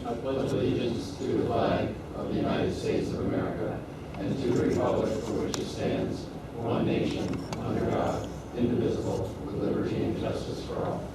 I pledge allegiance to the flag of the United States of America and to the republic for which it stands, one nation, under God, indivisible, with liberty and justice for all.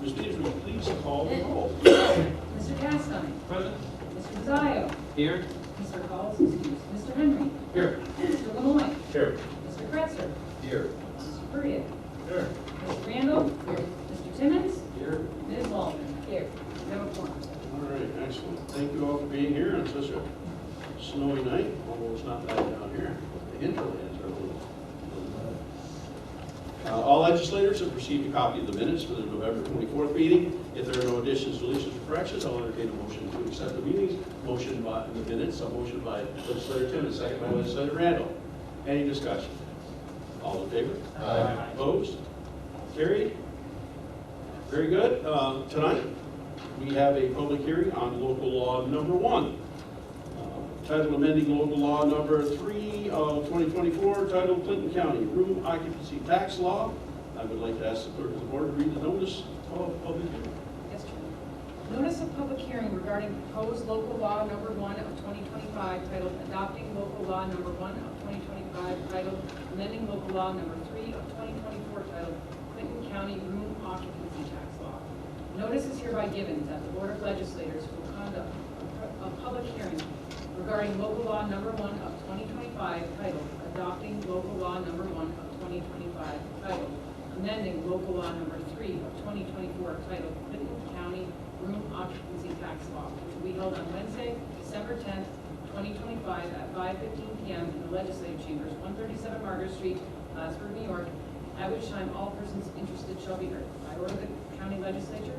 Ms. Peters, will you please call the roll? Mr. Castine. Present. Mr. Mazzaio. Here. Mr. Halls, excuse. Mr. Henry. Here. Mr. Lemoyne. Here. Mr. Kretzer. Here. Mr. Perea. Here. Mr. Randall. Here. Mr. Timmons. Here. Ms. Waldman. Here. We have a quorum. All right, excellent. Thank you all for being here on such a snowy night, although it's not that down here. The hinterlands are a little better. All legislators have received a copy of the minutes for the November 24th meeting. If there are no additions, deletions, or corrections, I'll entertain a motion to accept the meetings. Motion by the minutes, a motion by Legislator Timmons, second by Legislator Randall. Any discussion? All in favor? Aye. Opposed? Carried? Very good. Tonight, we have a public hearing on local law number 1. Title amending local law number 3 of 2024, titled Clinton County Room Occupancy Tax Law. I would like to ask the clerk of the board to read the notice of public hearing. Yes, Chair. Notice of public hearing regarding proposed local law number 1 of 2025 titled Adopting Local Law number 1 of 2025 titled Amending Local Law number 3 of 2024 titled Clinton County Room Occupancy Tax Law. Notice is hereby given that the Board of Legislators will conduct a public hearing regarding local law number 1 of 2025 titled Adopting Local Law number 1 of 2025 titled Amending Local Law number 3 of 2024 titled Clinton County Room Occupancy Tax Law, which will be held on Wednesday, December 10th, 2025 at 5:15 p.m. in the Legislative Chambers, 137 Margaret Street, Plattsburgh, New York, at which time all persons interested shall be heard. By order of the County Legislature.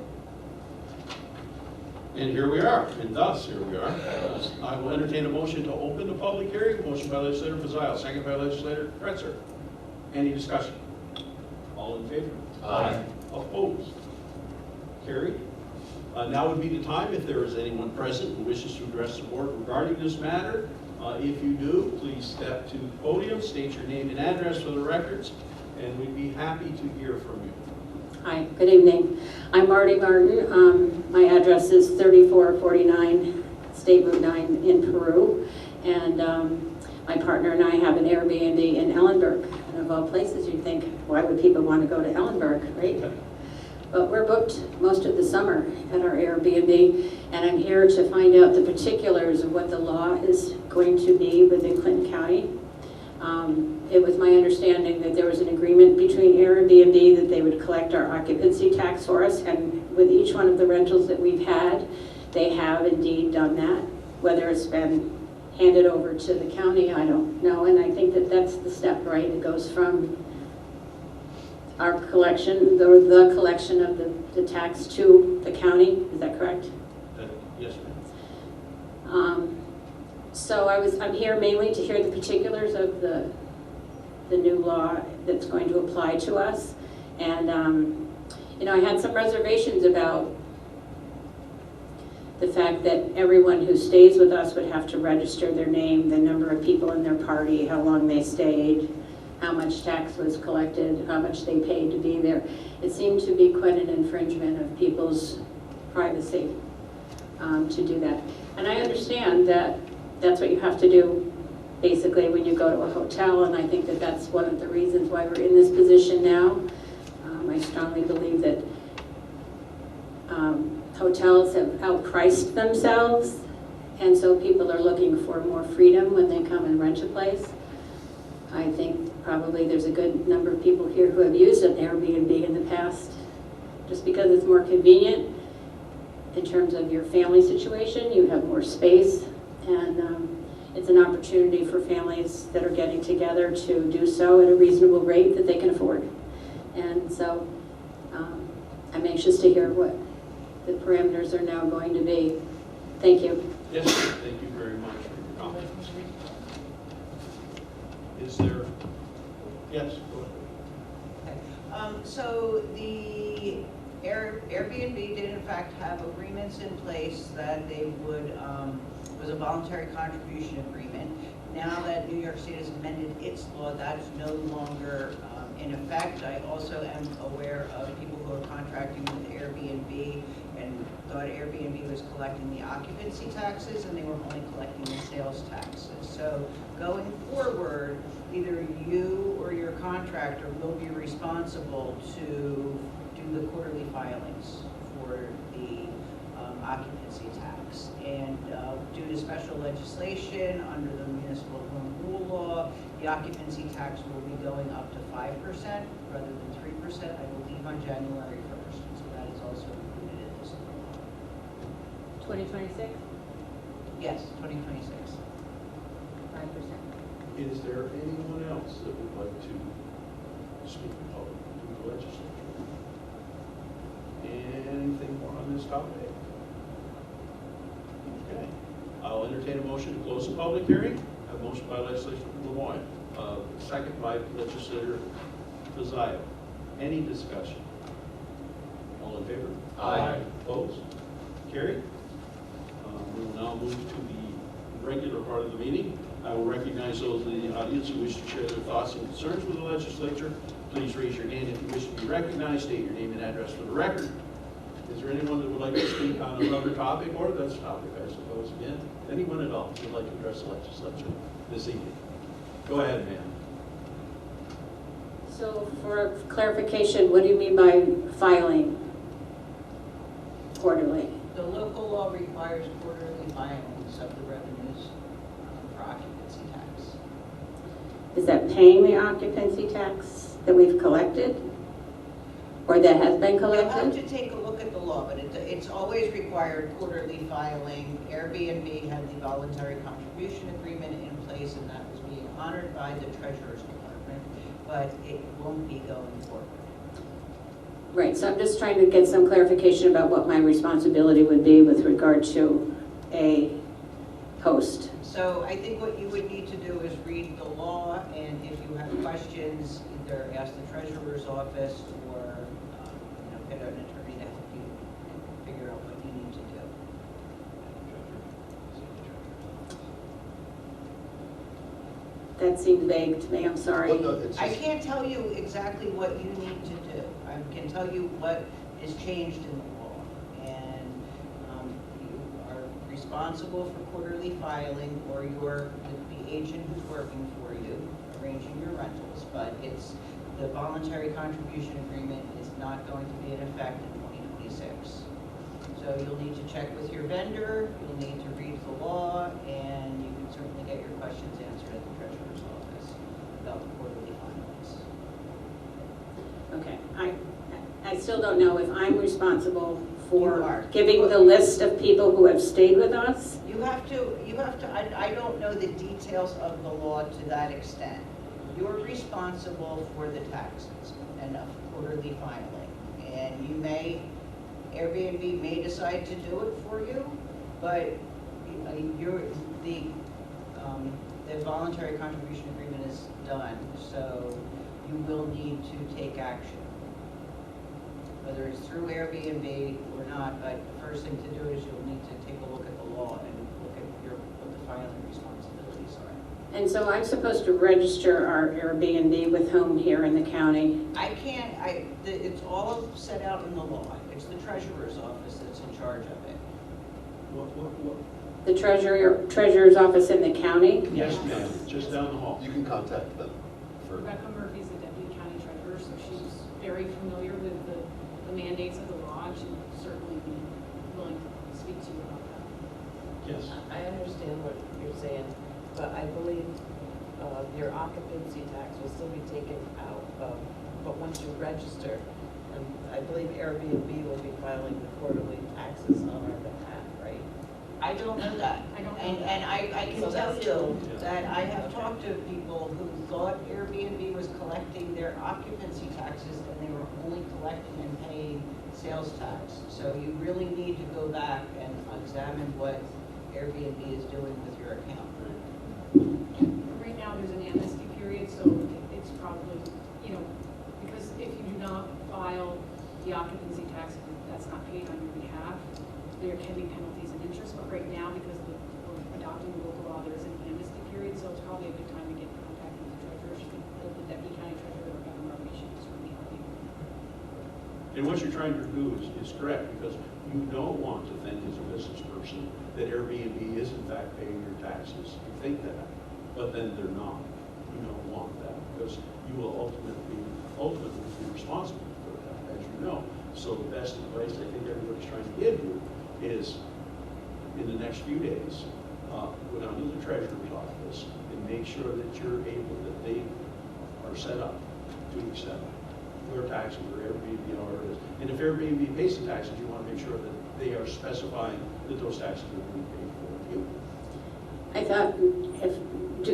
And here we are, and thus here we are. I will entertain a motion to open the public hearing. Motion by Legislator Fazzile, second by Legislator Kretzer. Any discussion? All in favor? Aye. Opposed? Carried. Now would be the time, if there is anyone present who wishes to address the board regarding this matter. If you do, please step to the podium, state your name and address for the records, and we'd be happy to hear from you. Hi, good evening. I'm Marty Martin. My address is 3449 State Route 9 in Peru. And my partner and I have an Airbnb in Ellenburg. And of all places, you'd think, why would people want to go to Ellenburg, right? But we're booked most of the summer at our Airbnb. And I'm here to find out the particulars of what the law is going to be within Clinton County. It was my understanding that there was an agreement between Airbnb that they would collect our occupancy tax for us, and with each one of the rentals that we've had, they have indeed done that. Whether it's been handed over to the county, I don't know, and I think that that's the step, right? It goes from our collection, the collection of the tax to the county, is that correct? Yes, ma'am. So I'm here mainly to hear the particulars of the new law that's going to apply to us. And, I had some reservations about the fact that everyone who stays with us would have to register their name, the number of people in their party, how long they stayed, how much tax was collected, how much they paid to be there. It seemed to be quite an infringement of people's privacy to do that. And I understand that that's what you have to do basically when you go to a hotel, and I think that that's one of the reasons why we're in this position now. I strongly believe that hotels have outpriced themselves, and so people are looking for more freedom when they come and rent a place. I think probably there's a good number of people here who have used an Airbnb in the past just because it's more convenient in terms of your family situation. You have more space, and it's an opportunity for families that are getting together to do so at a reasonable rate that they can afford. And so I'm anxious to hear what the parameters are now going to be. Thank you. Yes, sir. Thank you very much for your comments. Is there? Yes, go ahead. Okay. So the Airbnb did in fact have agreements in place that they would, it was a voluntary contribution agreement. Now that New York State has amended its law, that is no longer in effect. I also am aware of people who are contracting with Airbnb and thought Airbnb was collecting the occupancy taxes and they were only collecting the sales taxes. So going forward, either you or your contractor will be responsible to do the quarterly filings for the occupancy tax. And due to special legislation under the municipal home rule law, the occupancy tax will be going up to 5% rather than 3%, I believe, on January 1st. So that is also included in this law. 2026, Yes, 2026. 5%. Is there anyone else that would like to speak in public to the legislature? Anything more on this topic? Okay. I'll entertain a motion to close the public hearing. A motion by Legislator Lemoyne, second by Legislator Fazayo. Any discussion? All in favor? Aye. Opposed? Carried. We will now move to the regular part of the meeting. I will recognize those in the audience who wish to share their thoughts and concerns with the legislature. Please raise your hand if you wish to be recognized. State your name and address for the record. Is there anyone that would like to speak on another topic or this topic, I suppose, again? Anyone at all who would like to address the legislature this evening? Go ahead, ma'am. So for clarification, what do you mean by filing quarterly? The local law requires quarterly filings of the revenues for occupancy tax. Is that paying the occupancy tax that we've collected? Or that has been You'll have collected? to take a look at the law, but it's always required quarterly filing. Airbnb had the voluntary contribution agreement in place, and that was being honored by the Treasurer's Department, but it won't be going forward. Right, so I'm just trying to get some clarification about what my responsibility would be with regard to a host. So I think what you would need to do is read the law, and if you have questions, either ask the Treasurer's Office or get an attorney to help you figure out what you need to do. That seemed vague to me, I'm sorry. Well, no, it's I just- can't tell you exactly what you need to do. I can tell you what is changed in the law. And you are responsible for quarterly filing, or the agent who's working for you, arranging your rentals. But the voluntary contribution agreement is not going to be in effect in 2026. So you'll need to check with your vendor, you'll need to read the law, and you can certainly get your questions answered at the Treasurer's Office about the quarterly filings. Okay, I still don't know if I'm responsible You are. for giving the list of people who have stayed with us. You have to, I don't know the details of the law to that extent. You're responsible for the taxes and of quarterly filing. And Airbnb may decide to do it for you, but the voluntary contribution agreement is done, so you will need to take action. Whether it's through Airbnb or not, but the first thing to do is you'll need to take a look at the law and look at what the filing responsibilities are. And so I'm supposed to register our Airbnb with whom here in the county? It's all set out in the law. It's the Treasurer's Office that's in charge of it. What? The treasurer's office in the county? Yes, ma'am, just down the hall. You can contact them for, Rebecca Murphy's the deputy county treasurer, so she's very familiar with the mandates of the law, and she would certainly be willing to speak to you about that. Yes. I understand what you're saying, but I believe your occupancy tax will still be taken out of, but once you register, and I believe Airbnb will be filing the quarterly taxes on our behalf, right? I don't know that. I don't know And that. I can So tell that's you still- that I have talked to people who thought Airbnb was collecting their occupancy taxes and they were only collecting and paying sales tax. So you really need to go back and examine what Airbnb is doing with your account. Right now, there's an amnesty period, so it's probably, because if you do not file the occupancy tax, that's not paid on your behalf, there can be penalties and interest, but right now, because we're adopting the local law, there is an amnesty period, so it's probably a good time to get in contact with the treasurer, the deputy county treasurer, Rebecca Murphy. And what you're trying to do is correct, because you don't want to think as a business person that Airbnb is in fact paying your taxes. You think that, but then they're not. You don't want that, because you will ultimately be responsible for that, as you know. So the best advice I think everybody's trying to give you is, in the next few days, go down to the treasurer's office and make sure that that they are set up to accept their taxes or Airbnb, or it is. And if Airbnb pays the taxes, you want to make sure that they are specifying that those taxes are being paid for you. I thought,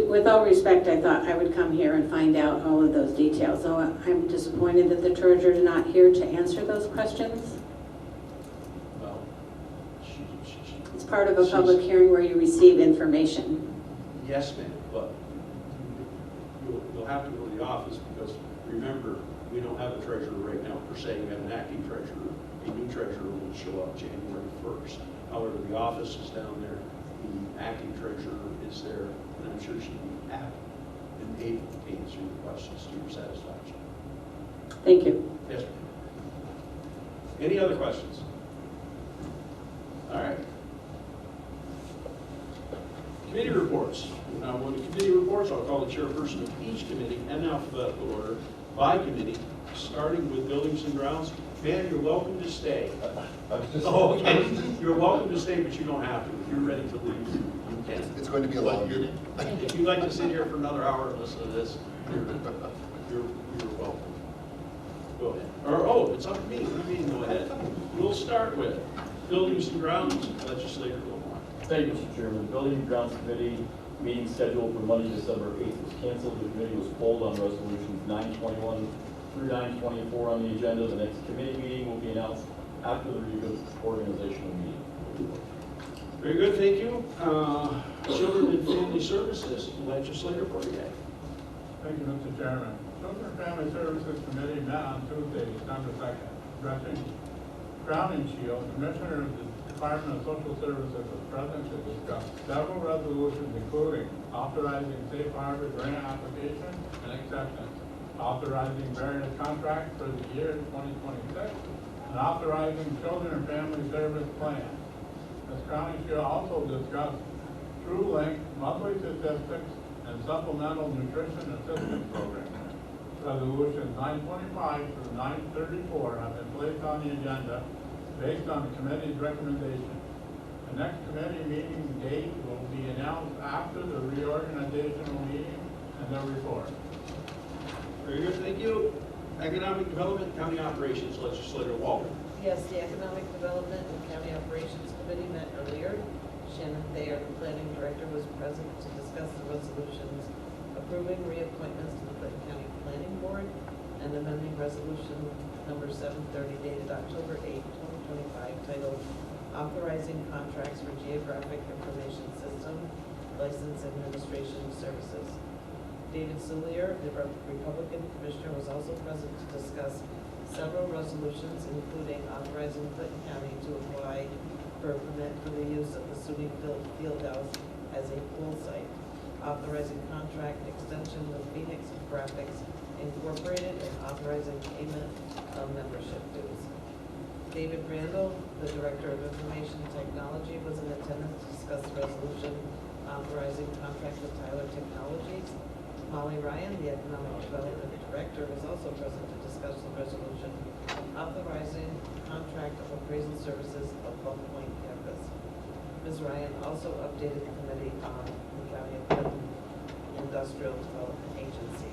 with all respect, I thought I would come here and find out all of those details. So I'm disappointed that the treasurer is not here to answer those questions. Well, It's part of a public hearing where you receive information. yes, ma'am, but you'll have to go to the office, because remember, we don't have a treasurer right now per se. We have an acting treasurer. A new treasurer will show up January 1st. However, the office is down there. The acting treasurer is there, and I'm sure she'd be happy and able to answer your questions to your satisfaction. Thank you. Yes, ma'am. Any other questions? All right. Committee reports. Now, when the committee reports, I'll call the chairperson of each committee in alphabetical order by committee, starting with buildings and grounds. Man, you're welcome to stay. Oh, okay. You're welcome to stay, but you don't have to. If you're ready to leave, you can. It's going to be a long meeting. If you'd like to sit here for another hour and listen to this, you're welcome. Go ahead. Or, it's up to me. What do you mean, go ahead? We'll start with buildings and grounds, Legislator Lamar. Thank you, Mr. Chairman. The Building and Grounds Committee meeting scheduled for Monday, December 8th was canceled. The committee was pulled on resolutions 921 through 924 on the agenda. The next committee meeting will be announced after the reorganizational meeting. Very good, thank you. Children and Family Services, Legislator Poirier. Thank you, Mr. Chairman. Children and Family Services Committee met on Tuesday, December 2nd, addressing Crowning Shield. Commissioner of the Department of Social Services was present to discuss several resolutions, including authorizing safe harbor grant application and acceptance, authorizing various contracts for the year 2026, and authorizing Children and Family Service Plan. Ms. Crowning Shield also discussed TrueLink monthly statistics and supplemental nutrition assistance program. Resolutions 925 through 934 have been placed on the agenda based on the committee's recommendation. The next committee meeting date will be announced after the reorganizational meeting and their report. Very good, thank you. Economic Development, County Operations, Legislator Walter. Yes, the Economic Development and County Operations Committee met earlier. Shannon Thayer, the Planning Director, was present to discuss the resolutions approving reappointments to the Clinton County Planning Board and amending resolution number 730 dated October 8, 2025, titled Authorizing Contracts for Geographic Information System License Administration Services. David Soulier, the Republican Commissioner, was also present to discuss several resolutions, including authorizing Clinton County to apply for a permit for the use of the SUNY Field House as a pool site, authorizing contract extension with Phoenix Graphics Incorporated, and authorizing payment of membership dues. David Randall, the Director of Information Technology, was in attendance to discuss the resolution authorizing contract with Tyler Technologies. Molly Ryan, the Economic Development Director, was also present to discuss the resolution authorizing contract of appraisal services of Bluff Point campus. Ms. Ryan also updated the committee on the County of Clinton Industrial Development Agency.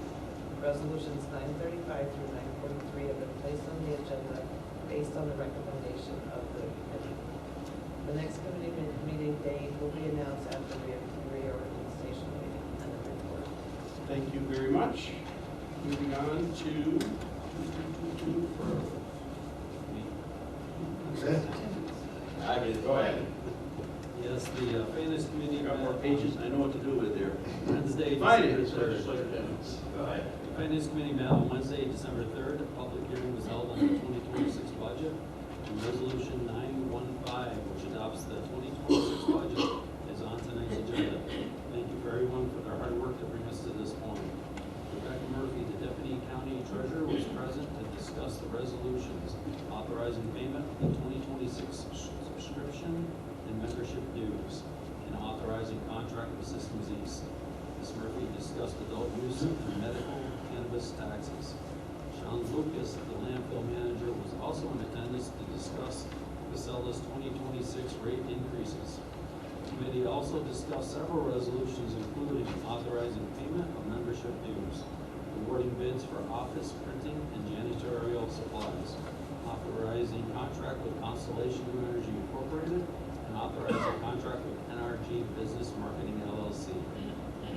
Resolutions 935 through 943 have been placed on the agenda based on the recommendation of the committee. The next committee meeting date will be announced after the reorganization meeting and the report. Thank you very much. Moving on to I get it. Go ahead. Yes, the Finance Committee. You got more pages, I know what to do with there. Wednesday, Finance, December Legislator 3rd. Dennis. Go ahead. The Finance Committee met on Wednesday, December 3rd. A public hearing was held on the 2026 budget. And Resolution 915, which adopts the 2026 budget, is on tonight's agenda. Thank you for everyone for their hard work to bring us to this point. Rebecca Murphy, the Deputy County Treasurer, was present to discuss the resolutions authorizing payment of the 2026 subscription and membership dues, and authorizing contract with Systems East. Ms. Murphy discussed adult use and medical cannabis taxes. Sean Lucas, the landfill manager, was also in attendance to discuss Casella's 2026 rate increases. The committee also discussed several resolutions, including authorizing payment of membership dues, awarding bids for office printing and janitorial supplies, authorizing contract with Constellation New Energy Incorporated, and authorizing contract with NRG Business Marketing LLC.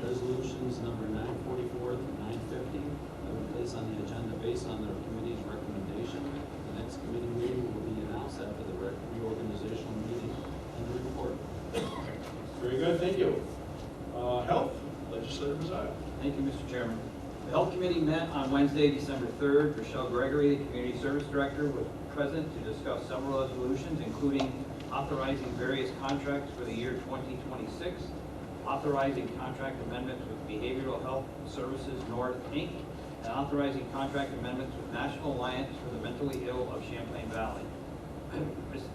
Resolutions number 944 through 950 have been placed on the agenda based on the committee's recommendation. The next committee meeting will be announced after the reorganizational meeting and the report. Very good, thank you. Health, Legislator Mazzio. Thank you, Mr. Chairman. The Health Committee met on Wednesday, December 3rd. Rochelle Gregory, the Community Service Director, was present to discuss several resolutions, including authorizing various contracts for the year 2026, authorizing contract amendments with Behavioral Health Services North, Inc., and authorizing contract amendments with National Alliance for the Mentally Ill of Champlain Valley.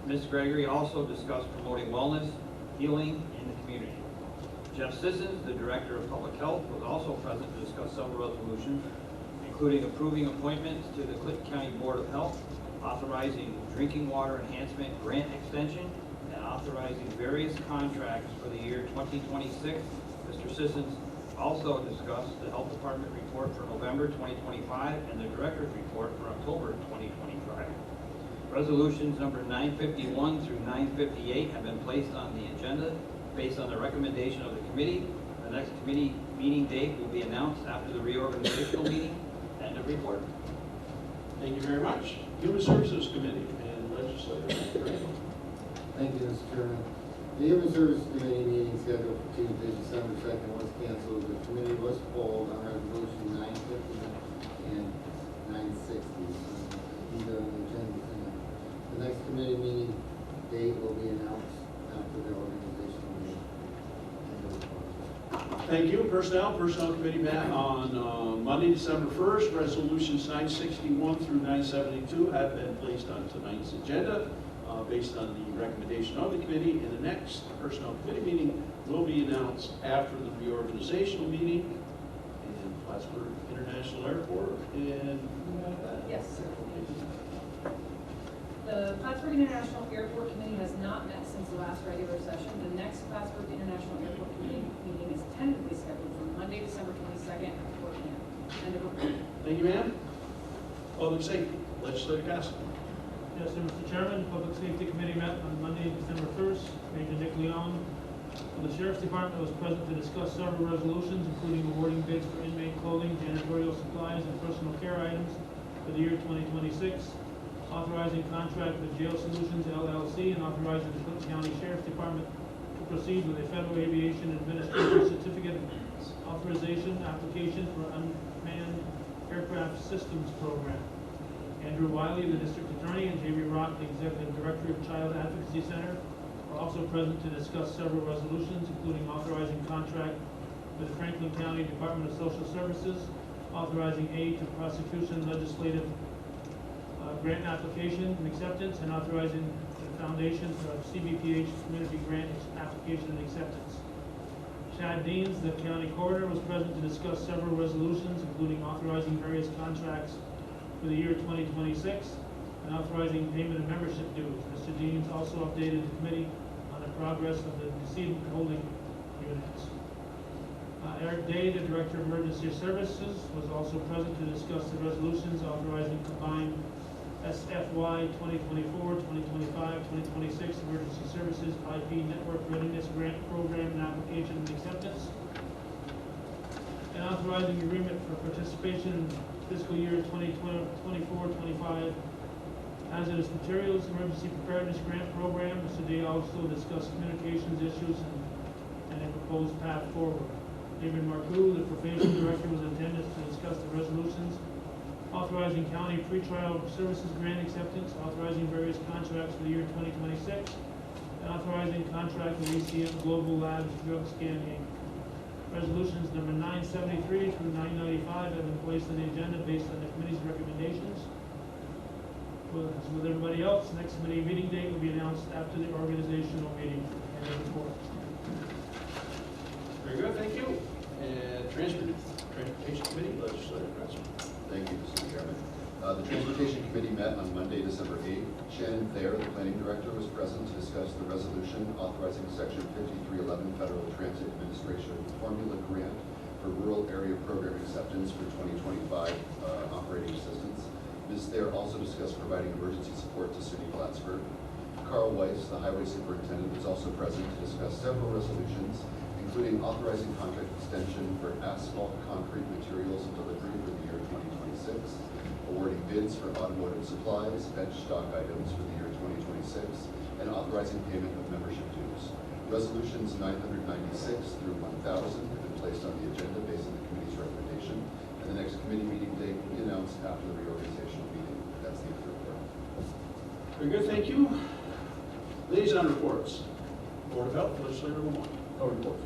Ms. Gregory also discussed promoting wellness, healing in the community. Jeff Sissons, the Director of Public Health, was also present to discuss several resolutions, including approving appointments to the Clinton County Board of Health, authorizing drinking water enhancement grant extension, and authorizing various contracts for the year 2026. Mr. Sissons also discussed the Health Department report for November 2025 and the Director's report for October 2025. Resolutions number 951 through 958 have been placed on the agenda based on the recommendation of the committee. The next committee meeting date will be announced after the reorganizational meeting. End of report. Thank you very much. Human Services Committee and Legislator Graham. Thank you, Mr. Chairman. The Human Services Committee meeting scheduled for Tuesday, December 2nd was canceled. The committee was polled on resolution 950 and 960. These are on the agenda tonight. The next committee meeting date will be announced after the organizational meeting. Thank you. Personnel Committee met on Monday, December 1st. Resolutions 961 through 972 have been placed on tonight's agenda based on the recommendation of the committee. And the next Personnel Committee meeting will be announced after the reorganizational meeting in Plattsburgh International Airport. And Yes, sir. The Plattsburgh International Airport Committee has not met since the last regular session. The next Plattsburgh International Airport Committee meeting is tentatively scheduled for Monday, December 22nd at 4 p.m. End of report. thank you, ma'am. Public Safety, Legislator Castine. Yes, sir, Mr. Chairman, Public Safety Committee met on Monday, December 1st. Major Nick Leon of the Sheriff's Department was present to discuss several resolutions, including awarding bids for inmate clothing, janitorial supplies, and personal care items for the year 2026, authorizing contract with Jail Solutions LLC, and authorizing the Clinton County Sheriff's Department to proceed with a Federal Aviation Administration Certificate Authorization application for Unmanned Aircraft Systems Program. Andrew Wiley, the District Attorney, and J.B. Rock, the Executive Director of Child Advocacy Center, were also present to discuss several resolutions, including authorizing contract with the Franklin County Department of Social Services, authorizing aid to prosecution legislative grant application and acceptance, and authorizing the foundation of CBPH community grant application and acceptance. Chad Deans, the county coroner, was present to discuss several resolutions, including authorizing various contracts for the year 2026 and authorizing payment of membership dues. Mr. Deans also updated the committee on the progress of the decedent holding units. Eric Day, the Director of Emergency Services, was also present to discuss the resolutions authorizing combined SFY 2024, 2025, 2026 Emergency Services IP Network Readiness Grant Program and application and acceptance, and authorizing agreement for participation in fiscal year 2024-25 Hazardous Materials Emergency Preparedness Grant Program. Mr. Day also discussed communications issues and a proposed path forward. David Marcoux, the Probation Director, was in attendance to discuss the resolutions authorizing county pretrial services grant acceptance, authorizing various contracts for the year 2026, and authorizing contract with ACM Global Labs Drug Scan Inc. Resolutions number 973 through 995 have been placed on the agenda based on the committee's recommendations. With everybody else, next committee meeting date will be announced after the organizational meeting. End of report. Very good, thank you. And Transportation Committee, Legislative Council. Thank you, Mr. Chairman. The Transportation Committee met on Monday, December 8th. Shannon Thayer, the Planning Director, was present to discuss the resolution authorizing Section 5311 Federal Transit Administration Formula Grant for Rural Area Program Acceptance for 2025 operating assistance. Ms. Thayer also discussed providing emergency support to SUNY Plattsburgh. Carl Weiss, the Highway Superintendent, was also present to discuss several resolutions, including authorizing contract extension for asphalt concrete materials and delivery for the year 2026, awarding bids for automotive supplies, bench stock items for the year 2026, and authorizing payment of membership dues. Resolutions 996 through 1000 have been placed on the agenda based on the committee's recommendation, and the next committee meeting date will be announced after the reorganizational meeting. That's the end of the report. Very good, thank you. Liaison reports. Board of Health, Legislator Lamont. No report.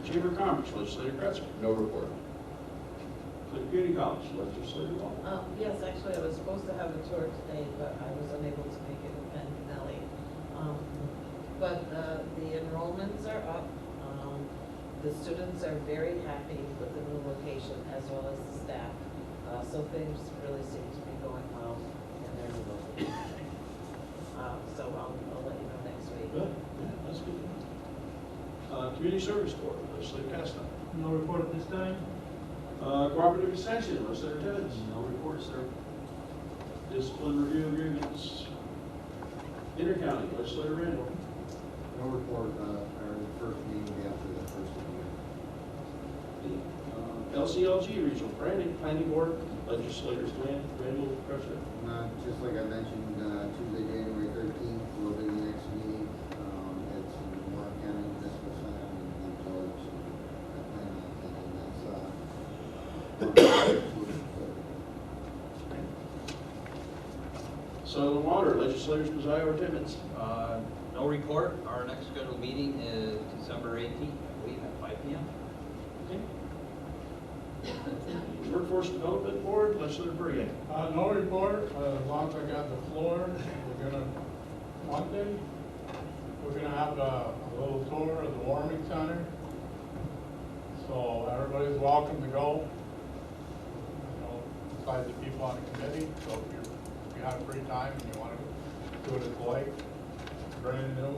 Chamber of Commerce, Legislator Kretzker. No report. Clinton Community College, Legislator Wall. Yes, actually, I was supposed to have a tour today, but I was unable to make it with Penn Canelli. But the enrollments are up. The students are very happy with the new location as well as the staff. So things really seem to be going well in their new location. So I'll let you know next week. Good, yeah, that's good. Community Service Board, Legislator Castine. No report at this time. Cooperative Extension, Legislator Timmons. No report, sir. Discipline Review Agreements. Intercounty, Legislator Randall. No report, our first meeting will be after the first of the year. LCLG Regional Planning Board, Legislators Randall, Crusher. Just like I mentioned, Tuesday, January 13th, will be the next meeting. It's in Warren County Municipal Center in George. I plan on attending that's, Soil and Water, Legislators President or Timmons. No report. Our next scheduled meeting is December 18th, I believe, at 5 p.m. Workforce Development Board, Legislator Bergen. No report, as long as I got the floor, we're gonna, Monday, we're gonna have a little tour of the warming center. So everybody's welcome to go. You know, besides the people on the committee, so if you have free time and you wanna do it at the lake, it's brand new.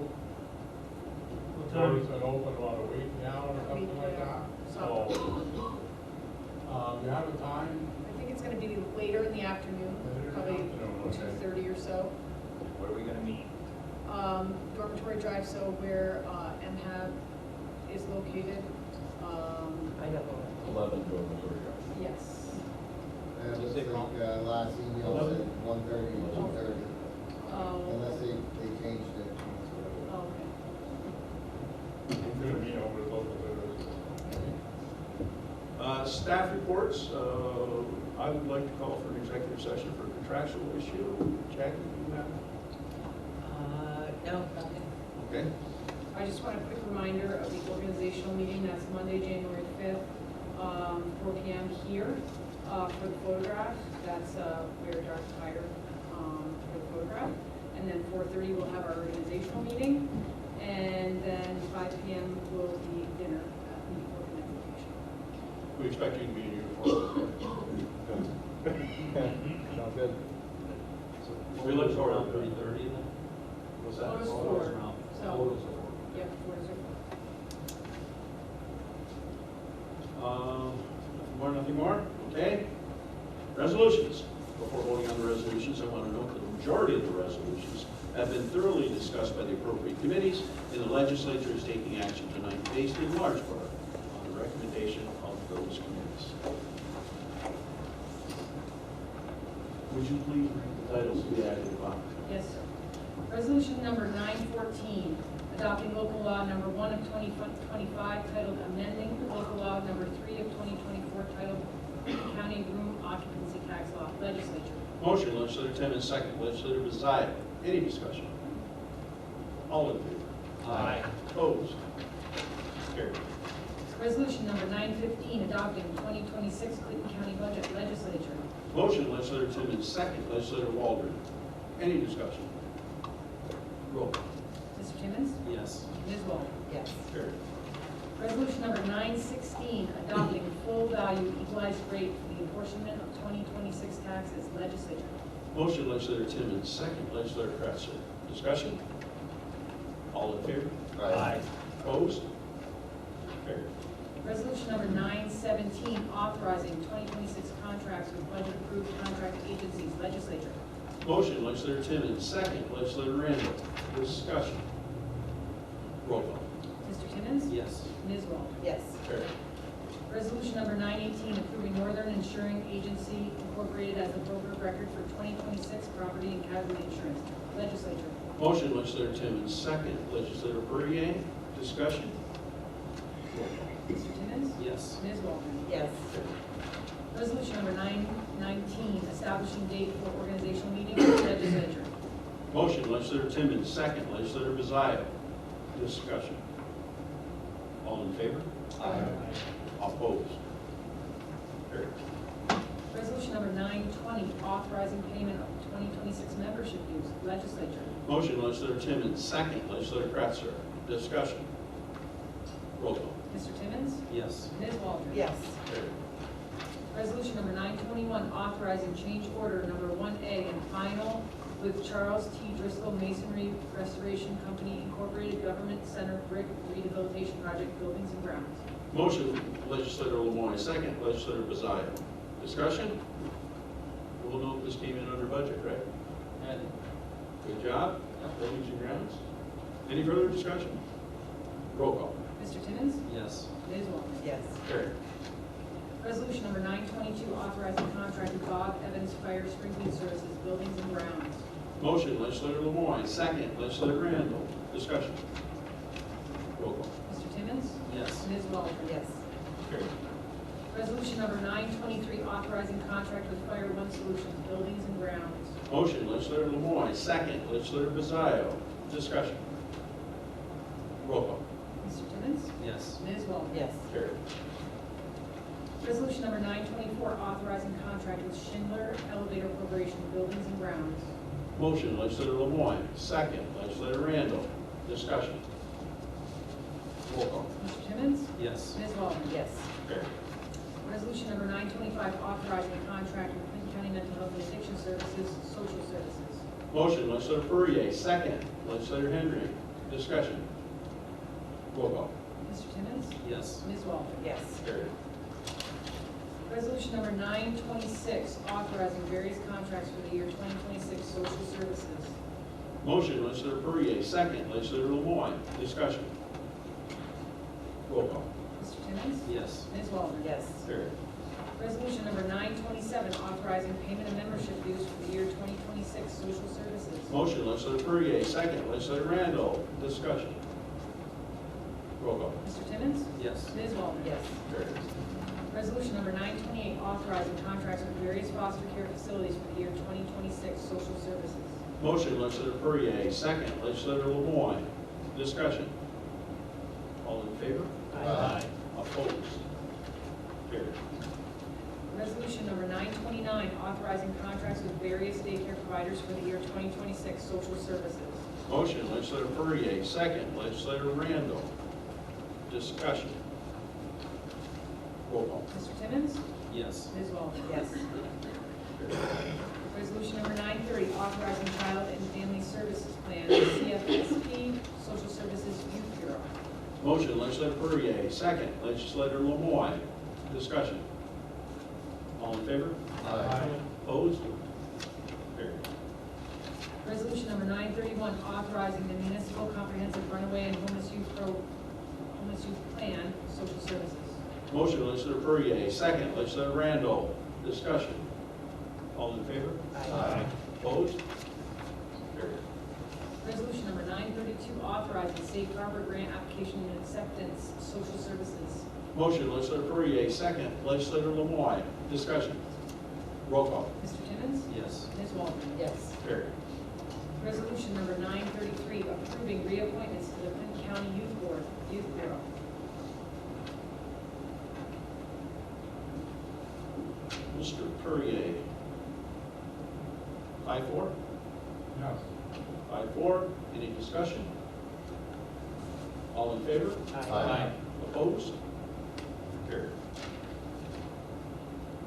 What time? Doors been open about a week now or something like that, so. You have a time? I think it's gonna be later in the afternoon, probably Okay. 2:30 or so. Where are we going to meet? Dormitory Drive, so where MHAB is located. I have a 11 dormitory guys. Yes. it looks like last email said 1:30 and 2:30. Unless they changed it. Oh, okay. I'm gonna meet over at local leaders. Staff reports, I would like to call for an executive session for a contractual issue. Jackie, you have? No, nothing. Okay. I just want a quick reminder of the organizational meeting, that's Monday, January 5th, 4 p.m. here for the photograph. That's wear a dark attire for the photograph. And then 4:30 we'll have our organizational meeting. And then 5 p.m. will be dinner at the organization. We expect you to be in uniform. Sounds good. We look forward around to it. 3:30 then? What's that? Photos Photos for, around. so, Photos are yep, photos are. Nothing more? Okay. Resolutions. Before voting on the resolutions, I want to note that the majority of the resolutions have been thoroughly discussed by the appropriate committees, and the legislature is taking action tonight based in large part on the recommendation of those committees. Would you please read the titles to the active body? Yes, sir. Resolution number 914, adopting local law number 1 of 2025 titled amending local law number 3 of 2024 titled county room occupancy tax law. Legislature. Motion, Legislator Timmons, second. Legislator Desire. Any discussion? All in favor? Aye. Opposed? Carried. Resolution number 915, adopting 2026 Clinton County budget. Legislature. Motion, legislator Timmons, second, legislator Waldron. Any discussion? Roll call. Mr. Timmons? Yes. Ms. Walton? Yes. Carried. Resolution number 916, adopting full value equalized rate for the apportionment of 2026 taxes. Legislature. Motion, legislator Timmons, second, legislator Kratzer. Discussion? All in favor? Opposed? Carried. Resolution number 917, authorizing 2026 contracts with budget-approved contract agencies. Legislature. Motion, legislator Timmons, second, legislator Randall. Discussion? Roll call. Mr. Timmons? Yes. Ms. Walton? Yes. Carried. Resolution number 918, approving Northern Insuring Agency Incorporated as the broker of record for 2026 property and casualty insurance. Legislature. Motion, legislator Timmons, second, legislator Perrier. Discussion? Roll call. Mr. Timmons? Yes. Ms. Walton? Yes. Resolution number 919, establishing date for organizational meeting. Legislature. Motion, legislator Timmons, second, legislator Bizzio. Discussion? All in favor? Opposed? Carried. Resolution number 920, authorizing payment of 2026 membership dues. Legislature. Motion, legislator Timmons, second, legislator Kratzer. Discussion? Roll call. Mr. Timmons? Yes. Ms. Walton? Yes. Carried. Resolution number 921, authorizing change order number 1A and final with Charles T. Driscoll Masonry Restoration Company Incorporated Government Center Brick Rehabilitation Project Buildings and Grounds. Motion, legislator Lemoyne, second, legislator Bizzio. Discussion? We'll know if this came in under budget, right? Good job. Buildings and grounds. Any further discussion? Roll call. Mr. Timmons? Yes. Ms. Walton? Yes. Carried. Resolution number 922, authorizing contract with Bob Evans Fire Sprinkling Services Buildings and Grounds. Motion, legislator Lemoyne, second, legislator Randall. Discussion? Roll call. Mr. Timmons? Yes. Ms. Walton? Yes. Carried. Resolution number 923, authorizing contract with Fire One Solutions Buildings and Grounds. Motion, legislator Lemoyne, second, legislator Bizzio. Discussion? Roll call. Mr. Timmons? Yes. Ms. Walton? Yes. Carried. Resolution number 924, authorizing contract with Schindler Elevator Corporation Buildings and Grounds. Motion, legislator Lemoyne, second, legislator Randall. Discussion? Roll call. Mr. Timmons? Yes. Ms. Walton? Yes. Carried. Resolution number 925, authorizing contract with Clinton County Mental Health and Addiction Services, Social Services. Motion, legislator Perrier, second, legislator Henry. Discussion? Roll call. Mr. Timmons? Yes. Ms. Walton? Yes. Carried. Resolution number 926, authorizing various contracts for the year 2026 social services. Motion, legislator Perrier, second, legislator Lemoyne. Discussion? Roll call. Mr. Timmons? Yes. Ms. Walton? Yes. Carried. Resolution number 927, authorizing payment of membership dues for the year 2026 social services. Motion, legislator Perrier, second, legislator Randall. Discussion? Roll call. Mr. Timmons? Yes. Ms. Walton? Yes. Carried. Resolution number 928, authorizing contracts with various foster care facilities for the year 2026 social services. Motion, legislator Perrier, second, legislator Lemoyne. Discussion? All in favor? Aye. Opposed? Carried. Resolution number 929, authorizing contracts with various daycare providers for the year 2026 social services. Motion, legislator Perrier, second, legislator Randall. Discussion? Roll call. Mr. Timmons? Yes. Ms. Walton? Yes. Resolution number 930, authorizing Child and Family Services Plan, CFSP, Social Services Youth Bureau. Motion, legislator Perrier, second, legislator Lemoyne. Discussion? All in favor? Opposed? Carried. Resolution number 931, authorizing the Municipal Comprehensive Runaway and Homeless Youth Plan, Social Services. Motion, legislator Perrier, second, legislator Randall. Discussion? All in favor? Aye. Opposed? Carried. Resolution number 932, authorizing safe harbor grant application and acceptance, social services. Motion, legislator Perrier, second, legislator Lemoyne. Discussion? Roll call. Mr. Timmons? Yes. Ms. Walton? Yes. Carried. Resolution number 933, approving reappointments to the Clinton County Youth Board, Youth Bureau. Mr. Perrier, 5-4? Yes. 5-4. Any discussion? All in favor? Aye. Opposed? Carried.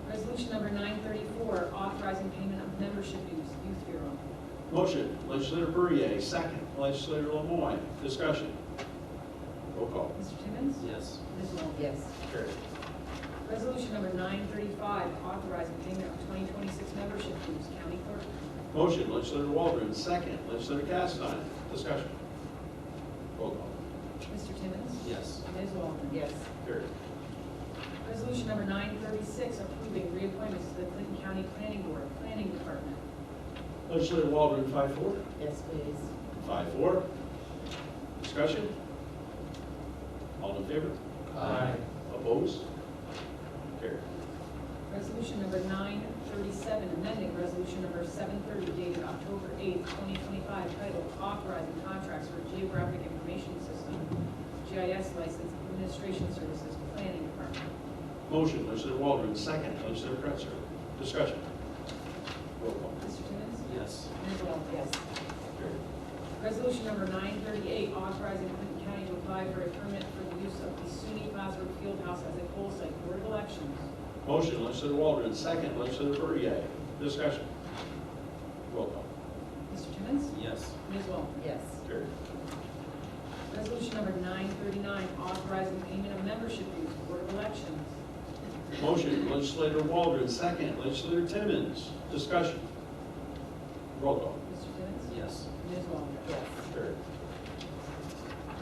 Resolution number 934, authorizing payment of membership dues, Youth Bureau. Motion, legislator Perrier, second, legislator Lemoyne. Discussion. Roll call. Mr. Timmons? Yes. Ms. Walton? Yes. Carried. Resolution number 935, authorizing payment of 2026 membership dues, County Clerk. Motion, legislator Waldron, second, legislator Castine. Discussion. Roll call. Mr. Timmons? Yes. Ms. Walton? Yes. Carried. Resolution number 936, approving reappointments to the Clinton County Planning Board, Planning Department. Legislator Waldron, 5-4. Yes, please. 5-4. Discussion. All in favor? Aye. Opposed? Carried. Resolution number 937, amending resolution number 730 dated October 8th, 2025, titled authorizing contracts for geographic information system, GIS license administration services, Planning Department. Motion, legislator Waldron, second, legislator Kretzer. Discussion. Roll call. Mr. Timmons? Yes. Ms. Walton? Yes. Carried. Resolution number 938, authorizing Clinton County to apply for a permit for the use of the SUNY Plaza Field House as a poll site for elections. Motion, legislator Waldron, second, legislator Perrier. Discussion. Roll call. Mr. Timmons? Yes. Ms. Walton? Yes. Carried. Resolution number 939, authorizing payment of membership dues for Board of Elections. Motion, legislator Waldron, second, legislator Timmons. Discussion. Roll call. Mr. Timmons? Yes. Ms. Walton? Yes. Carried.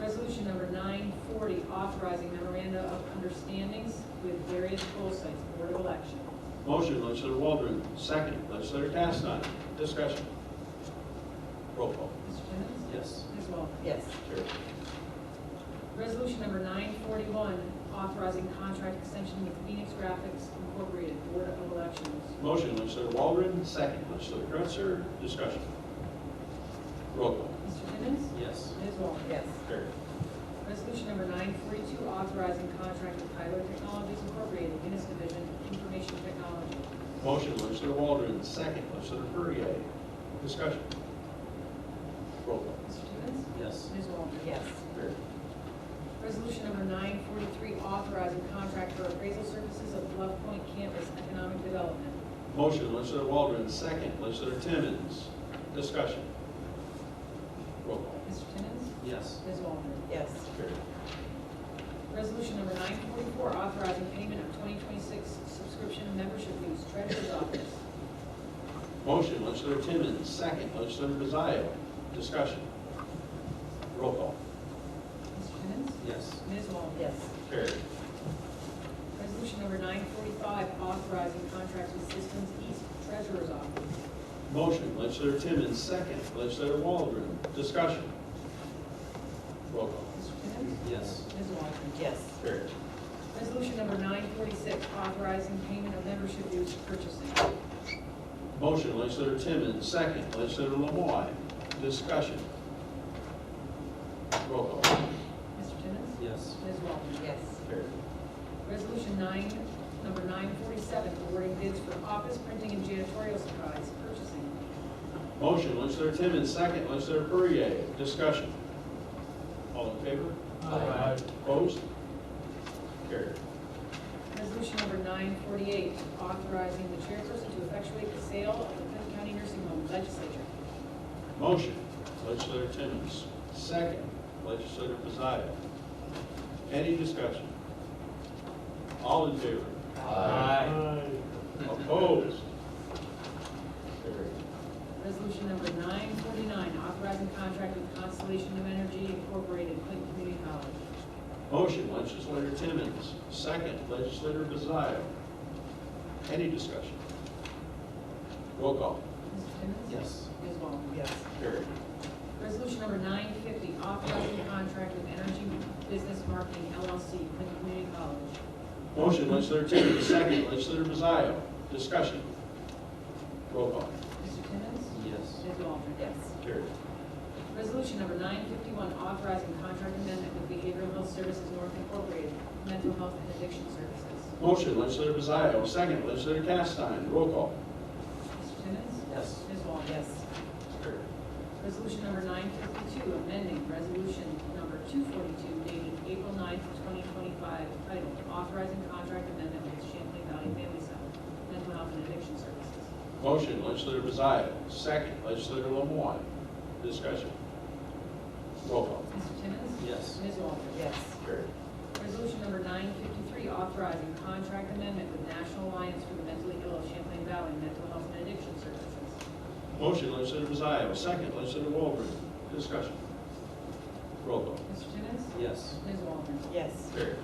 Resolution number 940, authorizing memoranda of understandings with various poll sites, Board of Elections. Motion, legislator Waldron, second, legislator Castine. Discussion. Roll call. Mr. Timmons? Yes. Ms. Walton? Yes. Carried. Resolution number 941, authorizing contract extension with Phoenix Graphics Incorporated, Board of Elections. Motion, legislator Waldron, second, legislator Kretzer. Discussion. Roll call. Mr. Timmons? Yes. Ms. Walton? Yes. Carried. Resolution number 942, authorizing contract with Tyler Technologies Incorporated, Munis Division, Information Technology. Motion, legislator Waldron, second, legislator Perrier. Discussion. Roll call. Mr. Timmons? Yes. Ms. Walton? Yes. Carried. Resolution number 943, authorizing contract for appraisal services of Bluff Point Campus Economic Development. Motion, legislator Waldron, second, legislator Timmons. Discussion. Roll call. Mr. Timmons? Yes. Ms. Walton? Yes. Carried. Resolution number 944, authorizing payment of 2026 subscription membership dues, Treasurer's Office. Motion, legislator Timmons, second, legislator Bizzio. Discussion. Roll call. Mr. Timmons? Yes. Ms. Walton? Yes. Carried. Resolution number 945, authorizing contracts with Systems East, Treasurer's Office. Motion, legislator Timmons, second, legislator Waldron. Discussion. Roll call. Mr. Timmons? Yes. Ms. Walton? Yes. Carried. Resolution number 946, authorizing payment of membership dues, purchasing. Motion, legislator Timmons, second, legislator Lemoyne. Discussion. Roll call. Mr. Timmons? Yes. Ms. Walton? Yes. Carried. Resolution number 947, awarding bids for office printing and janitorial supplies, purchasing. Motion, legislator Timmons, second, legislator Perrier. Discussion. All in favor? Aye. Opposed? Carried. Resolution number 948, authorizing the chairperson to effectuate the sale of the Clinton County Nursing Home, Legislature. Motion, legislator Timmons, second, legislator Bizzio. Any discussion? All in favor? Opposed? Carried. Resolution number 949, authorizing contract with Constellation New Energy Incorporated, Clinton Community College. Motion, legislator Timmons, second, legislator Bizzio. Any discussion? Roll call. Mr. Timmons? Yes. Ms. Walton? Yes. Carried. Resolution number 950, authorizing contract with Energy Business Marketing LLC, Clinton Community College. Motion, legislator Timmons, second, legislator Bizzio. Discussion. Roll call. Mr. Timmons? Yes. Ms. Walton? Yes. Carried. Resolution number 951, authorizing contract amendment with Behavioral Health Services North Incorporated, Mental Health and Addiction Services. Motion, legislator Bizzio, second, legislator Castine. Roll call. Mr. Timmons? Yes. Yes. Ms. Walsh? Yes. Carried. Resolution number 952, amending resolution number 242 dated April 9th, 2025, titled Authorizing Contract Amendment with Champlain Valley Family Center, Mental Health and Addiction Services. Motion, legislator Mazzio. Second, legislator Lemoyne. Discussion. Roll call. Mr. Timmons? Yes. Ms. Walsh? Yes. Carried. Resolution number 953, authorizing contract amendment with National Alliance for the Mentally Ill of Champlain Valley Mental Health and Addiction Services. Motion, legislator Mazzio. Second, legislator Walbridge. Discussion. Roll call. Mr. Timmons? Yes. Ms. Walton? Yes. Carried.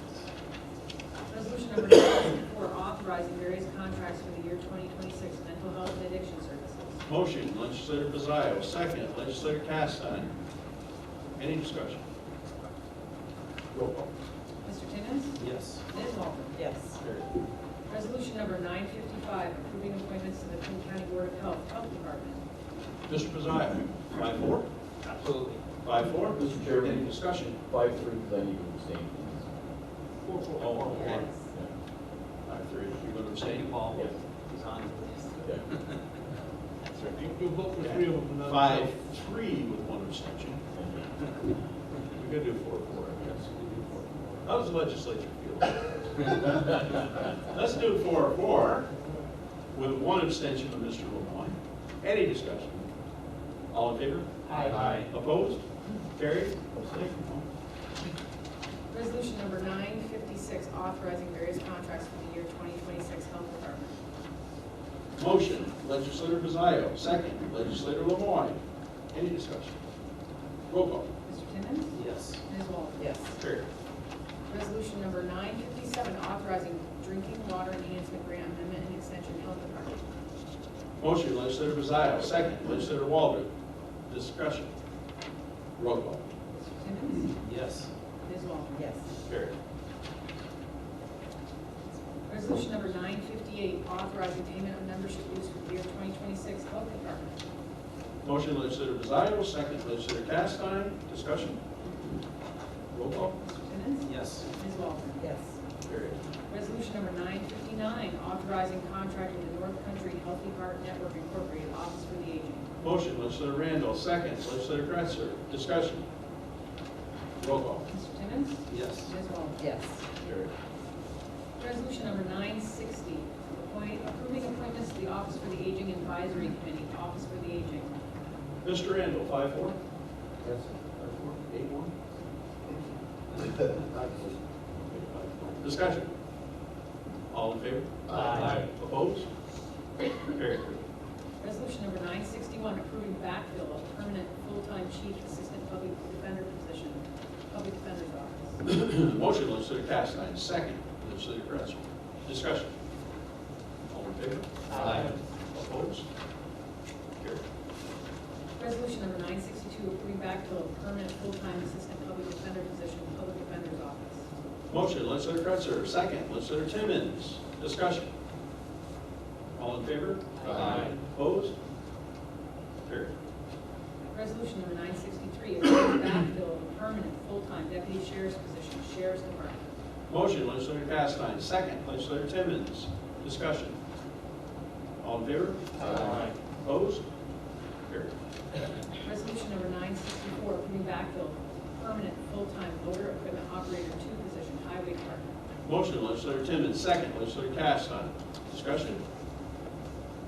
Resolution number 954, authorizing various contracts for the year 2026 mental health and addiction services. Motion, legislator Mazzio. Second, legislator Castine. Any discussion? Roll call. Mr. Timmons? Yes. Ms. Walton? Yes. Carried. Resolution number 955, approving appointments to the King County Board of Health Department. Mr. Mazzio. 5-4? Absolutely. 5-4? Mr. Chairman. Any discussion? 5-3, because I need to abstain. Oh, okay. Yeah. 5-3. You're going to Thank abstain? you, Paul. Yes. He's on the list. Yeah. You'll vote for three of them. and not- 5-3 with one abstention. We could do 4-4, I guess. How does the legislature feel? Let's do 4-4 with one abstention of Mr. Lemoyne. Any discussion? All in favor? Aye. Opposed? Carried? Abstain. Resolution number 956, authorizing various contracts for the year 2026 Health Department. Motion, legislator Mazzio. Second, legislator Lemoyne. Any discussion? Roll call. Mr. Timmons? Yes. Ms. Walton? Yes. Carried. Resolution number 957, authorizing drinking water enhancement grant amendment and extension Health Department. Motion, legislator Mazzio. Second, legislator Walbridge. Discussion. Roll call. Mr. Timmons? Yes. Ms. Walton? Yes. Carried. Resolution number 958, authorizing payment of membership dues for the year 2026 Health Department. Motion, legislator Mazzio. Second, legislator Castine. Discussion. Roll call. Mr. Timmons? Yes. Ms. Walton? Yes. Carried. Resolution number 959, authorizing contract with the North Country Healthy Heart Network Incorporated Office for the Aging. Motion, legislator Randall. Second, legislator Kretzer. Discussion. Roll call. Mr. Timmons? Yes. Ms. Walton? Yes. Carried. Resolution number 960, approving appointments to the Office for the Aging Advisory Committee, Office for the Aging. Mr. Randall, 5-4? Yes. 8-1? Discussion. All in favor? Aye. Opposed? Carried. Resolution number 961, approving backfill of permanent full-time chief assistant public defender position, Public Defender's Office. Motion, legislator Castine. Second, legislator Kretzer. Discussion. All in favor? Aye. Opposed? Carried. Resolution number 962, approving backfill of permanent full-time assistant public defender position, Public Defender's Office. Motion, legislator Kretzer. Second, legislator Timmons. Discussion. All in favor? Aye. Opposed? Carried. Resolution number 963, approving backfill of a permanent full-time deputy sheriff's position, Sheriff's Department. Motion, legislator Castine. Second, legislator Timmons. Discussion. All in favor? Aye. Opposed? Carried. Resolution number 964, approving backfill of permanent full-time loader equipment operator 2 position, Highway Department. Motion, legislator Timmons. Second, legislator Castine. Discussion.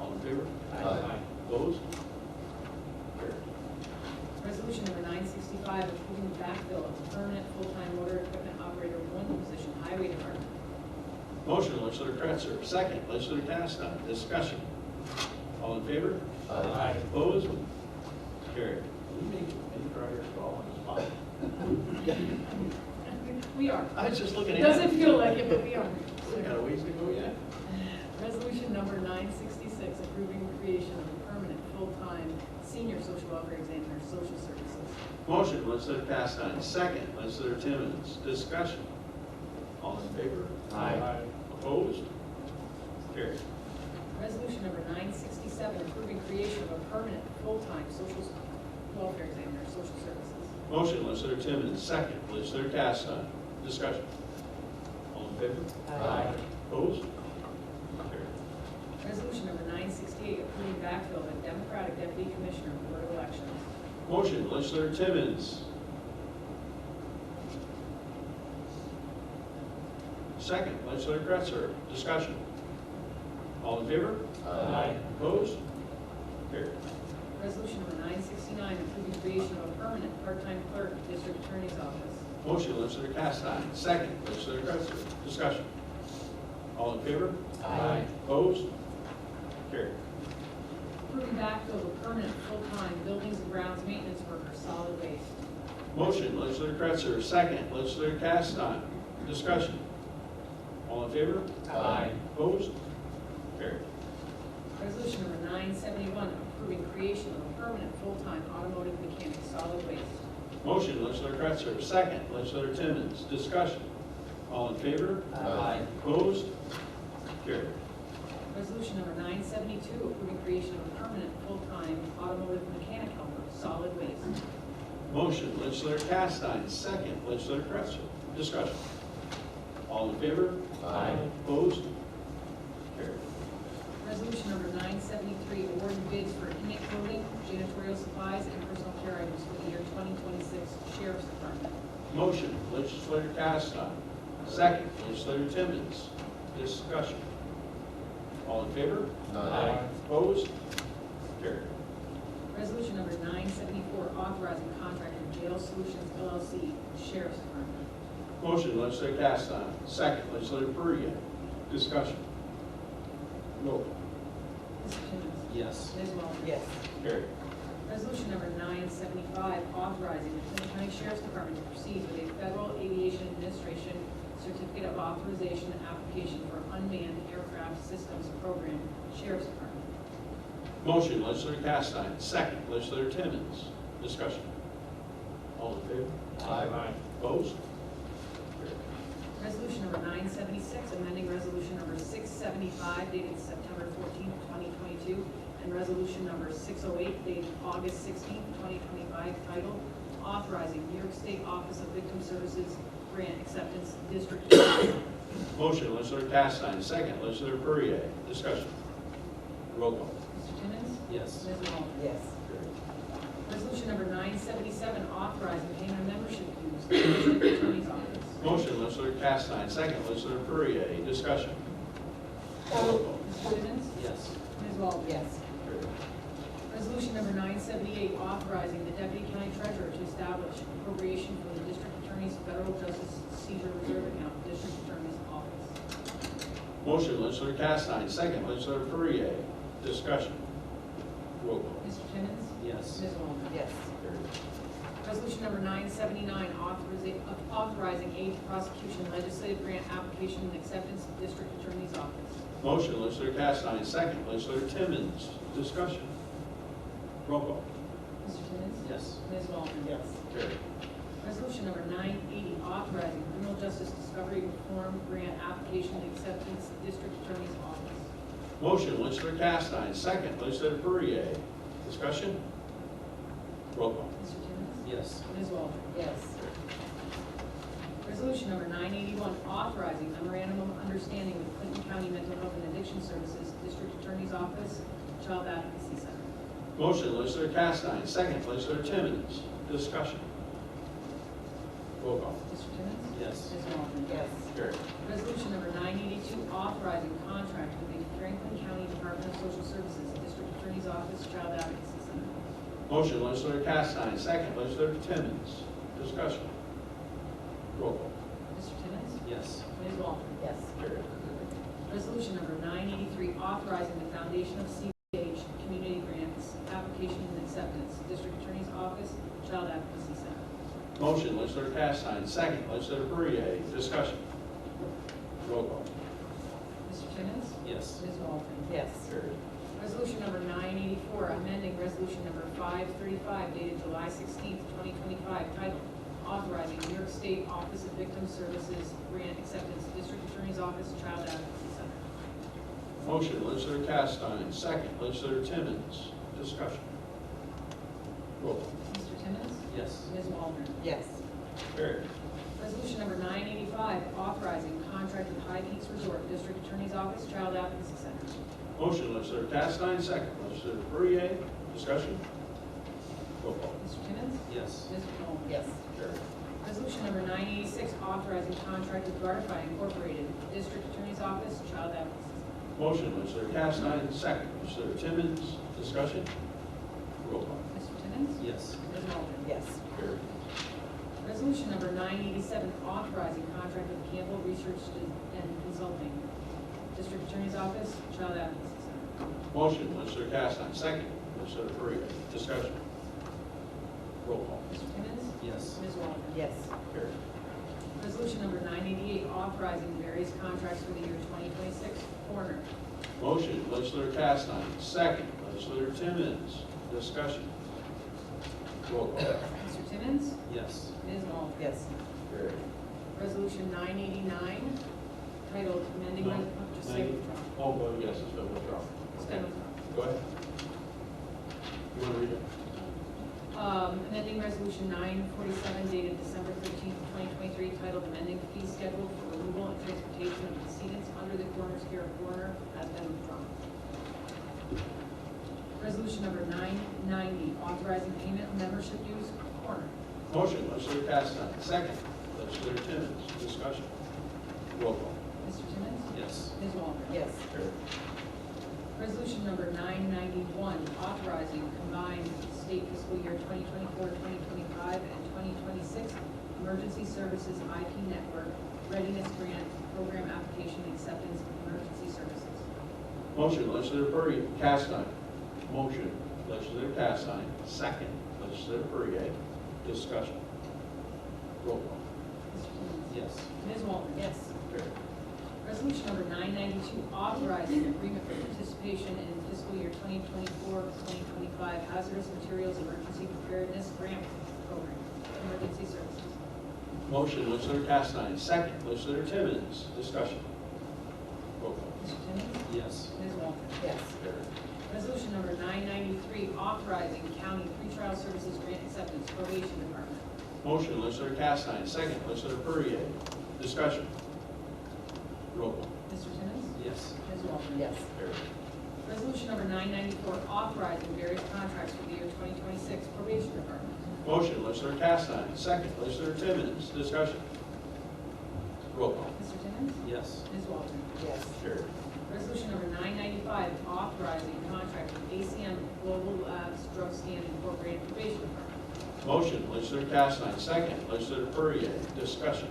All in favor? Aye. Opposed? Carried. Resolution number 965, approving backfill of permanent full-time loader equipment operator 1 position, Highway Department. Motion, legislator Kretzer. Second, legislator Castine. Discussion. All in favor? Aye. Opposed? Carried. Can we make any progress at all on this spot? We are. I was just looking It at it. doesn't feel like it, but we are. We got a ways to go yet. Resolution number 966, approving the creation of a permanent full-time senior social welfare examiner, social services. Motion, legislator Castine. Second, legislator Timmons. Discussion. All in favor? Aye. Opposed? Carried. Resolution number 967, approving creation of a permanent full-time social welfare examiner, social services. Motion, legislator Timmons. Second, legislator Castine. Discussion. All in favor? Aye. Opposed? Carried. Resolution number 968, approving backfill of a Motion, Legislator Timmons. Second, Legislator Kretzer. Discussion. All in favor? Aye. Opposed? Carried. Resolution number 969, approving creation of a permanent part-time clerk, District Attorney's Office. Motion, Legislator Castine. Second, Legislator Kretzer. Discussion. All in favor? Aye. Opposed? Carried. Approving backfill of a permanent full-time buildings and grounds maintenance worker, solid waste. Motion, Legislator Kretzer. Second, Legislator Castine. Discussion. All in favor? Aye. Opposed? Carried. Resolution number 971, approving creation of a permanent full-time automotive mechanic, solid waste. Motion, Legislator Kretzer. Second, Legislator Timmons. Discussion. All in favor? Aye. Opposed? Carried. Resolution number 972, approving creation of a permanent full-time automotive mechanic helper, solid waste. Motion, Legislator Castine. Second, Legislator Kretzer. Discussion. All in favor? Aye. Opposed? Carried. Resolution number 973, awarding bids for inmate clothing, janitorial supplies, and personal care items for the year 2026 Sheriff's Department. Motion, Legislator Castine. Second, Legislator Timmons. Discussion. All in favor? Aye. Opposed? Carried. Resolution number 974, authorizing contract with Jail Solutions LLC, Sheriff's Department. Motion, Legislator Castine. Second, Legislator Perrier. Discussion. Roll call. Mr. Timmons? Yes. Ms. Walton? Yes. Carried. Resolution number 975, authorizing the Clinton County Sheriff's Department to proceed with a Federal Aviation Administration Certificate of Authorization application for Unmanned Aircraft Systems Program, Sheriff's Department. Motion, Legislator Castine. Second, Legislator Timmons. Discussion. All in favor? Aye. Opposed? Resolution number 976, amending resolution number 675 dated September 14th, 2022, and resolution number 608 dated August 16th, 2025, titled Authorizing New York State Office of Victim Services Grant Acceptance District. Motion, Legislator Castine. Second, Legislator Perrier. Discussion. Roll call. Mr. Timmons? Yes. Ms. Walton? Yes. Resolution number 977, authorizing payment of membership dues to the District Attorney's Office. Motion, Legislator Castine. Second, Legislator Perrier. Discussion. Roll call. Mr. Timmons? Yes. Ms. Walton? Yes. Resolution number 978, authorizing the Deputy County Treasurer to establish appropriation for the District Attorney's Federal Justice Seizure Reserve Account, District Attorney's Office. Motion, Legislator Castine. Second, Legislator Perrier. Discussion. Roll call. Mr. Timmons? Yes. Ms. Walton? Yes. Resolution number 979, authorizing aid to prosecution legislative grant application and acceptance of District Attorney's Office. Motion, Legislator Castine. Second, Legislator Timmons. Discussion. Roll call. Mr. Timmons? Yes. Ms. Walton? Yes. Carried. Resolution number 980, authorizing criminal justice discovery reform grant application and acceptance of District Attorney's Office. Motion, Legislator Castine. Second, Legislator Perrier. Discussion. Roll call. Mr. Timmons? Yes. Ms. Walton? Yes. Resolution number 981, authorizing memorandum of understanding with Clinton County Mental Health and Addiction Services, District Attorney's Office, Child Advocacy Center. Motion, Legislator Castine. Second, Legislator Timmons. Discussion. Roll call. Mr. Timmons? Yes. Ms. Walton? Yes. Carried. Resolution number 982, authorizing contract with the Franklin County Department of Social Services, District Attorney's Office, Child Advocacy Center. Motion, Legislator Castine. Second, Legislator Timmons. Discussion. Roll call. Mr. Timmons? Yes. Ms. Walton? Yes. Carried. Resolution number 983, authorizing the Foundation of CH Community Grants application and acceptance, District Attorney's Office, Child Advocacy Center. Motion, Legislator Castine. Second, Legislator Perrier. Discussion. Roll call. Mr. Timmons? Yes. Ms. Walton? Yes. Carried. Resolution number 984, amending resolution number 535 dated July 16th, 2025, titled Authorizing New York State Office of Victim Services Grant Acceptance, District Attorney's Office, Child Advocacy Center. Motion, Legislator Castine. Second, Legislator Timmons. Discussion. Roll call. Mr. Timmons? Yes. Ms. Walton? Yes. Carried. Resolution number 985, authorizing contract with High Peaks Resort, District Attorney's Office, Child Advocacy Center. Motion, Legislator Castine. Second, Legislator Perrier. Discussion. Roll call. Mr. Mr. Timmons? Yes. Ms. Walton? Yes. Carried. Resolution number 986, authorizing contract with Gartify Incorporated, District Attorney's Office, Child Advocacy. Motion, legislator Castine, second, legislator Timmons, discussion. Roll call. Mr. Timmons? Yes. Ms. Walton? Yes. Carried. Resolution number 987, authorizing contract with Campbell Research and Consulting, District Attorney's Office, Child Advocacy Center. Motion, legislator Castine, second, legislator Pereira, discussion. Roll call. Mr. Timmons? Yes. Ms. Walton? Yes. Carried. Resolution number 988, authorizing various contracts for the year 2026, coroner. Motion, legislator Castine, second, legislator Timmons, discussion. Roll call. Mr. Timmons? Yes. Ms. Walton? Yes. Carried. Resolution 989, titled amending, No, just say nine- withdraw. Oh, well, yes, it's been withdrawn. It's been withdrawn. Go ahead. You want to read it? Amending resolution 947 dated December 13th, 2023, titled amending fee schedule for removal and transportation of decedents under the coroner's care of coroner has been withdrawn. Resolution number 990, authorizing payment of membership dues, coroner. Motion, legislator Castine, second, legislator Timmons, discussion. Roll call. Mr. Timmons? Yes. Ms. Walton? Yes. Carried. Resolution number 991, authorizing combined state fiscal year 2024, 2025, and 2026 emergency services IP network readiness grant program application acceptance of emergency services. Motion, legislator Castine. Motion, legislator Castine, second, legislator Perrier, discussion. Roll call. Mr. Timmons? Yes. Ms. Walton? Yes. Carried. Resolution number 992, authorizing agreement for participation in fiscal year 2024-2025 hazardous materials emergency preparedness grant program, emergency services. Motion, legislator Castine, second, legislator Timmons, discussion. Roll call. Mr. Timmons? Yes. Ms. Walton? Yes. Carried. Resolution number 993, authorizing county pretrial services grant acceptance, probation department. Motion, legislator Castine, second, legislator Perrier, discussion. Roll call. Mr. Timmons? Yes. Ms. Walton? Yes. Carried. Resolution number 994, authorizing various contracts for the year 2026, probation department. Motion, legislator Castine, second, legislator Timmons, discussion. Roll call. Mr. Timmons? Yes. Ms. Walton? Yes. Carried. Resolution number 995, authorizing contract with ACM Global Labs Drug Stand Incorporated probation department. Motion, legislator Castine, second, legislator Perrier, discussion.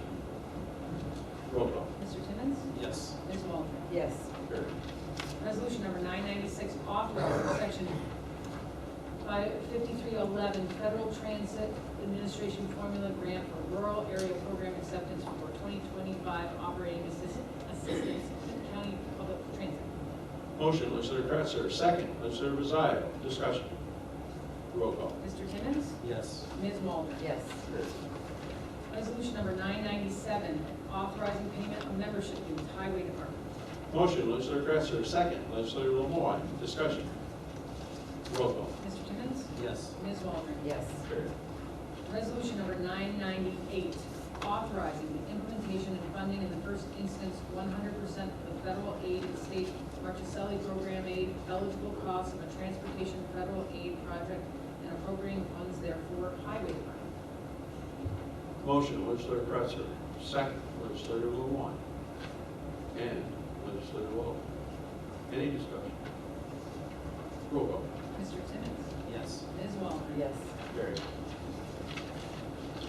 Roll call. Mr. Timmons? Yes. Ms. Walton? Yes. Carried. Resolution number 996, authorizing section 5311 Federal Transit Administration Formula Grant for Rural Area Program Acceptance for 2025 Operating Assistance in County Public Transit. Motion, legislator Kretzer, second, legislator Mazzio, discussion. Roll call. Mr. Timmons? Yes. Ms. Walton? Yes. Resolution number 997, authorizing payment of membership dues, Highway Department. Motion, legislator Kretzer, second, legislator Lemoyne, discussion. Roll call. Mr. Timmons? Yes. Ms. Walton? Yes. Carried. Resolution number 998, authorizing the implementation and funding in the first instance 100% of the federal aid and state Marchicelli program aid eligible costs of a transportation federal aid project and appropriating funds therefore, Highway Department. Motion, legislator Kretzer, second, legislator Lemoyne, and legislator Lowe. Any discussion? Roll call. Mr. Timmons? Yes. Ms. Walton? Yes. Carried.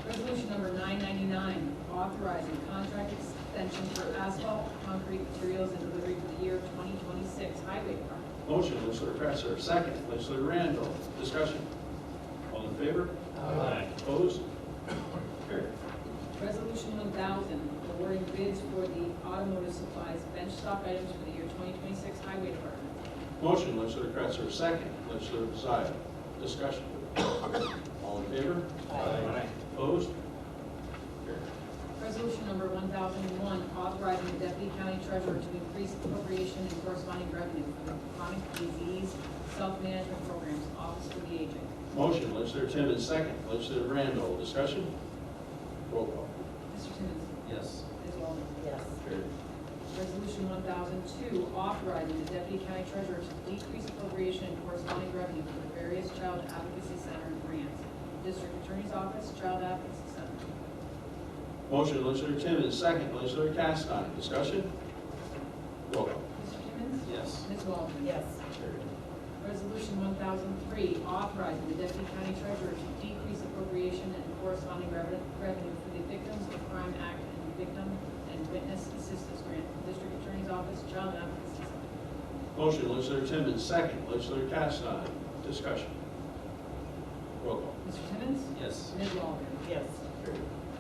Resolution number 999, authorizing contract extension for asphalt, concrete materials and delivery for the year 2026, Highway Department. Motion, legislator Kretzer, second, legislator Randall, discussion. All in favor? Aye. Opposed? Carried. Resolution 1000, awarding bids for the automotive supplies bench stock items for the year 2026, Highway Department. Motion, legislator Kretzer, second, legislator Mazzio, discussion. All in favor? Aye. Opposed? Carried. Resolution number 1001, authorizing the deputy county treasurer to increase appropriation and corresponding revenue for the chronic disease self-management programs, Office for the Aging. Motion, legislator Timmons, second, legislator Randall, discussion. Roll call. Mr. Timmons? Yes. Ms. Walton? Yes. Carried. Resolution 1002, authorizing the deputy county treasurer to decrease appropriation and corresponding revenue for the various child advocacy center grants, District Attorney's Office, Child Advocacy Center. Motion, legislator Timmons, second, legislator Castine. Discussion? Roll call. Mr. Timmons? Yes. Ms. Walton? Yes. Resolution 1003, authorizing the Deputy County Treasurer to decrease appropriation and corresponding revenue for the Victims of Crime Act and Victim and Witness Assistance Grant, District Attorney's Office, Child Advocacy Center. Motion, legislator Timmons, second, legislator Castine. Discussion? Roll call. Mr. Timmons? Yes. Ms. Walton? Yes.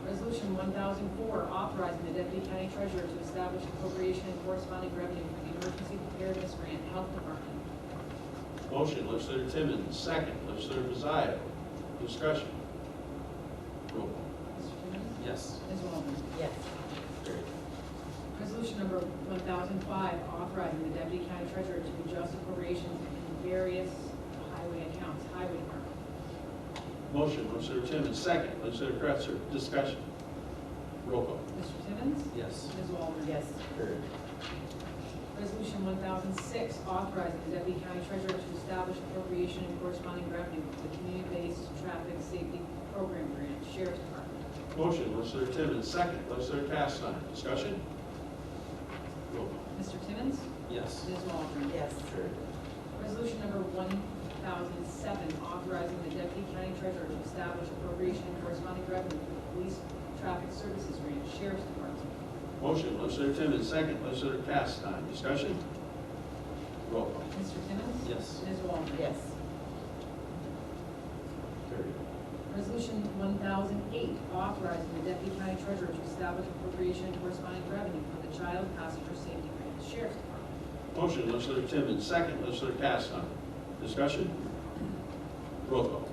Resolution 1004, authorizing the Deputy County Treasurer to establish appropriation and corresponding revenue for the Emergency Preparedness Grant, Health Department. Motion, legislator Timmons, second, legislator Pizzato. Discussion? Roll call. Mr. Timmons? Yes. Ms. Walton? Yes. Resolution number 1005, authorizing the Deputy County Treasurer to adjust appropriations in various highway accounts, Highway Department. Motion, legislator Timmons, second, legislator Kretzer. Discussion? Roll call. Mr. Timmons? Yes. Ms. Walton? Yes. Resolution 1006, authorizing the Deputy County Treasurer to establish appropriation and corresponding revenue for the Community-Based Traffic Safety Program Grant, Sheriff's Department. Motion, legislator Timmons, second, legislator Castine. Discussion? Roll call. Mr. Timmons? Yes. Ms. Walton? Yes. Resolution number 1007, authorizing the Deputy County Treasurer to establish appropriation and corresponding revenue for the Police Traffic Services Grant, Sheriff's Department. Motion, legislator Timmons, second, legislator Castine. Discussion? Roll call. Mr. Timmons? Yes. Ms. Walton? Yes. Resolution 1008, authorizing the Deputy County Treasurer to establish appropriation and corresponding revenue for the Child Passenger Safety Grant, Sheriff's Department. Motion, legislator Timmons, second, legislator Castine. Discussion? Roll call.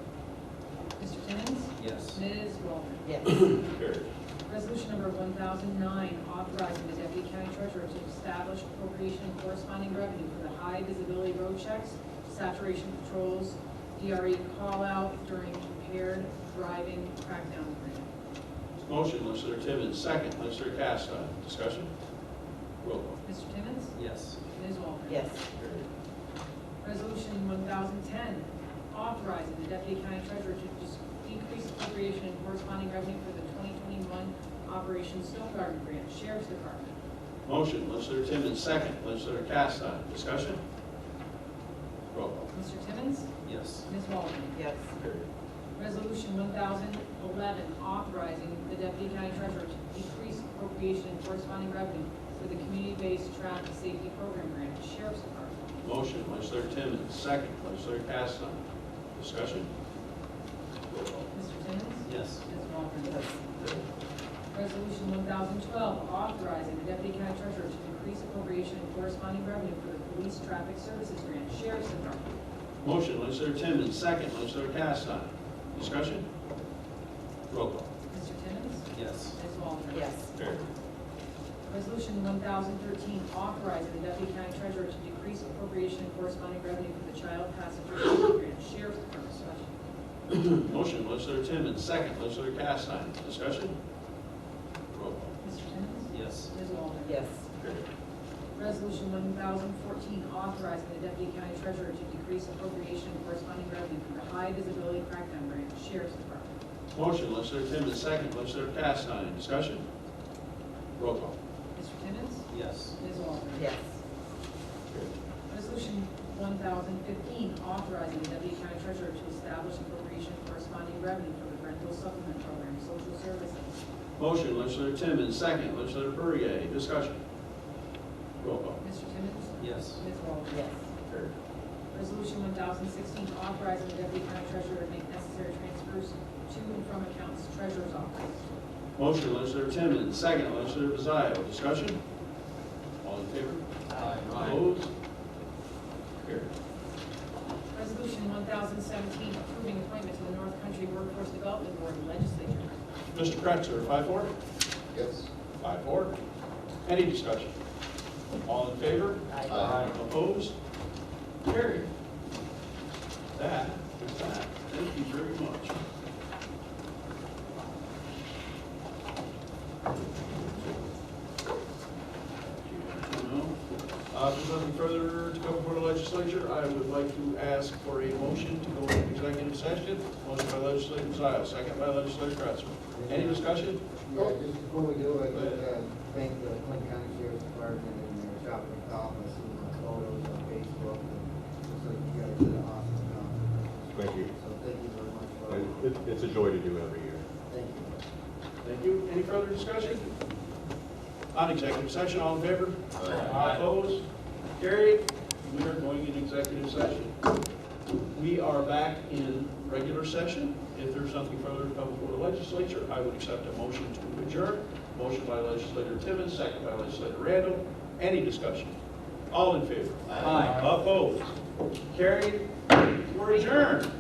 Mr. Timmons? Yes. Ms. Walton? Yes. Carried. Resolution number 1009, authorizing the Deputy County Treasurer to establish appropriation and corresponding revenue for the high visibility road checks, saturation patrols, DRE call-out during impaired driving crackdown grant. Motion, legislator Timmons, second, legislator Castine. Discussion? Roll call. Mr. Timmons? Yes. Ms. Walton? Yes. Resolution 1010, authorizing the Deputy County Treasurer to decrease appropriation and corresponding revenue for the 2021 Operation Stone Garden Grant, Sheriff's Department. Motion, legislator Timmons, second, legislator Castine. Discussion? Roll call. Mr. Timmons? Yes. Ms. Walton? Yes. Resolution 1011, authorizing the Deputy County Treasurer to decrease appropriation and corresponding revenue for the Community-Based Traffic Safety Program Grant, Sheriff's Department. Motion, legislator Timmons, second, legislator Castine. Discussion? Roll call. Mr. Timmons? Yes. Ms. Walton? Yes. Resolution 1012, authorizing the Deputy County Treasurer to decrease appropriation and corresponding revenue for the Police Traffic Services Grant, Sheriff's Department. Motion, legislator Timmons, second, legislator Castine. Discussion? Roll call. Mr. Timmons? Yes. Ms. Walton? Yes. Carried. Resolution 1013, authorizing the Deputy County Treasurer to decrease appropriation and corresponding revenue for the Child Passenger Safety Grant, Sheriff's Department. Motion, legislator Timmons, second, legislator Castine. Discussion? Roll call. Mr. Timmons? Yes. Ms. Walton? Yes. Carried. Resolution 1014, authorizing the Deputy County Treasurer to decrease appropriation and corresponding revenue for the High Visibility Crackdown Grant, Sheriff's Department. Motion, legislator Timmons, second, legislator Castine. Discussion? Roll call. Mr. Timmons? Yes. Ms. Walton? Yes. Resolution 1015, authorizing the Deputy County Treasurer to establish appropriation and corresponding revenue for the Rental Supplement Program, Social Services. Motion, legislator Timmons, second, legislator Perrier. Discussion? Roll call. Mr. Timmons? Yes. Ms. Walton? Yes. Carried. Resolution 1016, authorizing the Deputy County Treasurer to make necessary transfers to and from accounts, Treasurer's Office. Motion, legislator Timmons, second, legislator Pizzato. Discussion? All in favor? Aye. Opposed? Carried. Resolution 1017, approving appointment to the North Country Workforce Development Board, Legislature. Mr. Kretzer, 5-4? Yes. 5-4. Any discussion? All in favor? Aye. Opposed? Carried. That is that. Thank you very much. If there's nothing further to come before the legislature, I would like to ask for a motion to go into executive session. Motion by legislator Zile, second by legislator Kretzmann. Any discussion? Yeah, just before we do, I'd like to thank the Clinton County Sheriff's Department and their shopping office and the photos on Facebook. And looks like you guys did an awesome job. Thank you. So thank you very much. for all. It's a joy to do every year. Thank you. Thank you. Any further discussion? On executive session, all in favor? Aye. Opposed? Carried. We are going in executive session. We are back in regular session. If there's nothing further to come before the legislature, I would accept a motion to adjourn. Motion by legislator Timmons, second by legislator Randall. Any discussion? All in favor? Aye. Opposed? Carried. We're adjourned.